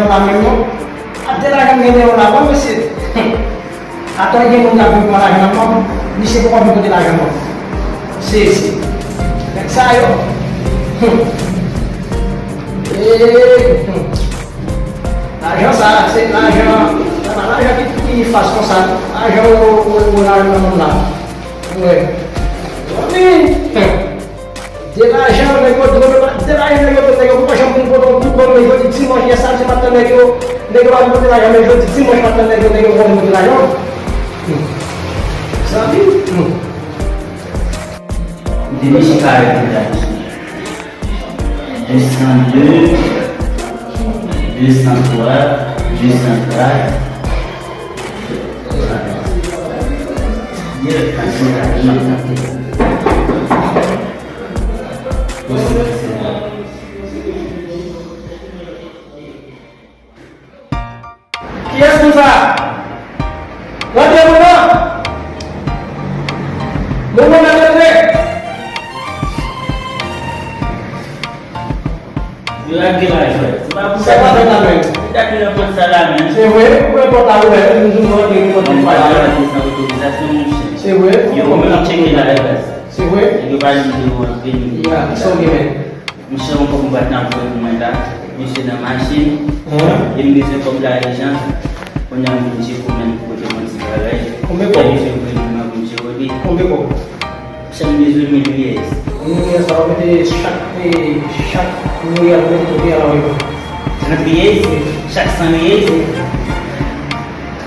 yang lama itu ada lagi yang lama masih atau yang mengambil malah yang lama di situ kau ikut lagi mau sih saya ayo saya kita fast kosan ayo mulai menang ini Jela já negou do jela negou do paixão por tudo negou de cima já sabe matando negou a muito lá já negou de cima matando negou por muito lá não sabe Demiş kaybeder. 202, 203, 204. Dia kasih lagi Kias Musa, lagi mana? Mana nanti? Lagi lagi. Siapa namanya? Tidak kena bersalam. Sewe, kau tahu ya? Semua di kota Sewe, you mau cek lagi. Sewe, Itu paling di ya, so gimana? Mesti untuk membuat nampak rumah mesti ada mesin, yang bisa populasi, punya kunci kuman segala. Jadi sebelum lima kunci lagi. Kau Sambil miliar. ini ya kalau kita syak miliar itu dia lalu. Sangat bias, chaque 100 000,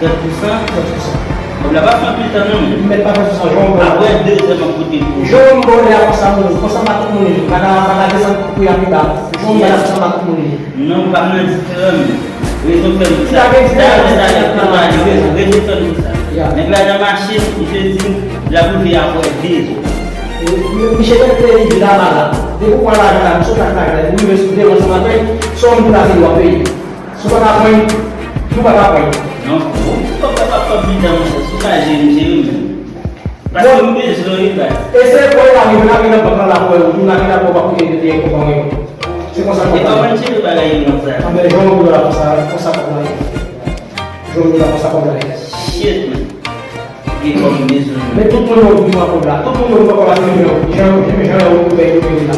4%. Berapa sampai tanam? Mereka harus selalu Aku ada sama putih. Jom boleh apa sama muni. Karena ada satu yang kita. Jom boleh sama muni. Não pernah sekarang. Itu kan. Negara ada mesin, itu lagu dia aku edit. Bisa kita di dalam. Dia bukan lagi suka nak. Ini besok masa apa? Som kita di waktu ini. Suka apa? Suka apa? No, apa bidang suka jadi. Pasal mungkin seluruh itu. Ese fue la primera que nos pasó la juego, una que la copa que tiene con él. Se cosa Itu kan sih bagai yang saya. Ambil jono gula pasar cosa con él. Jono gula pasar con él. Shit. Itu mesmo. Me tudo no último cobrar. Todo mundo vai cobrar no já é o bem do que lá.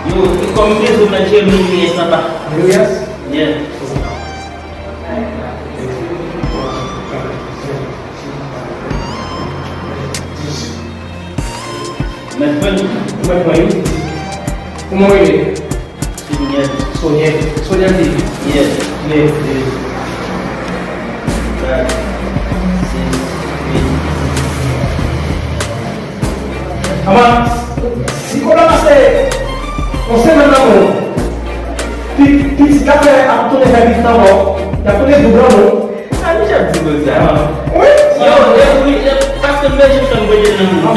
Yo, como mesmo na dia no mês na ba. Yes. Yeah. Mas foi Como ele? Sonhar. Sonhar de. Yes. Yes. Ama si kola você não ti kafe aku tuh dari tahu ya tuh dia dulu Ani já digo já. oi Eu faço mesmo também não.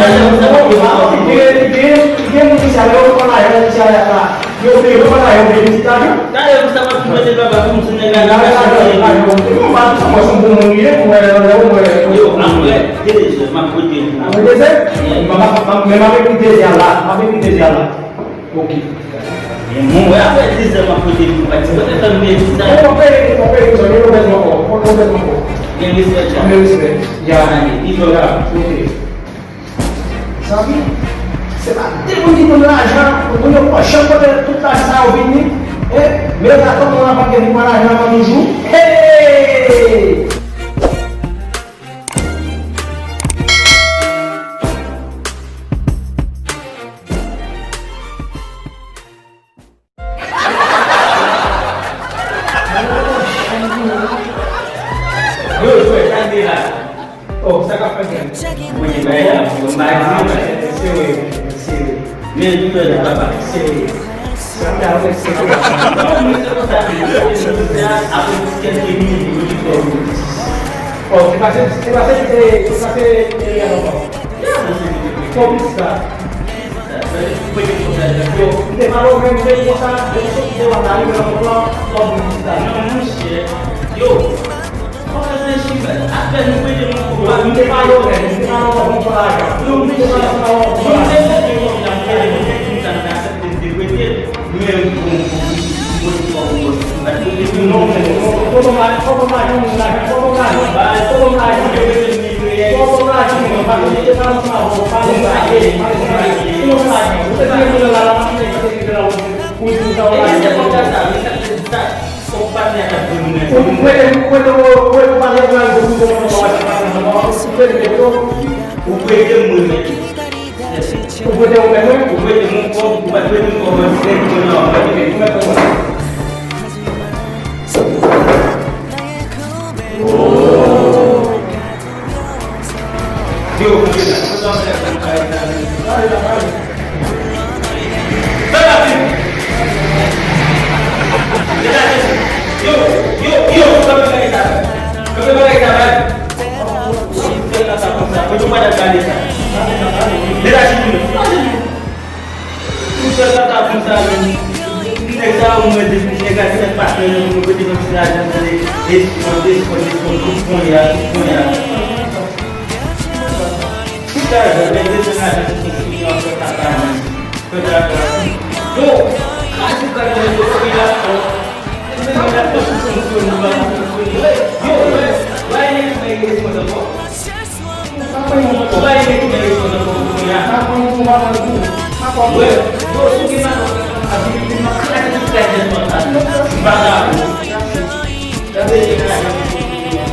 dia mungkin saya kalau ayah saya lah dia udah kalau ayah udah di sana Tá, eu estava fazendo babá com o negócio. itu mah sama sembunyi dia mulai Eu amo isso, mas putih. apa dia sih memang itu dia jalan oke Mau apa sih sama putih? Pasti kita também oh está. oke so dia udah mau Yang bisa aja. ambil sih ya Itu ya oke sabe tem muito lá quando eu puxo para tu tá ouvindo meu gato não lá para que para lá para Ju hey oh saya kapan ya Punya bayar, kembali. Dia juga ada apa? Aku sekian ini begitu. oh terima kasih ya apa kok bisa yo kita kalau main cosa besok kita bakal kalau bisa Yo, akan punya Mas não tem valor, velho. Não tem valor pra comprar. Não tem valor pra comprar.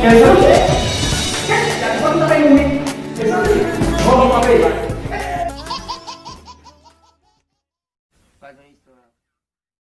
Quer dizer,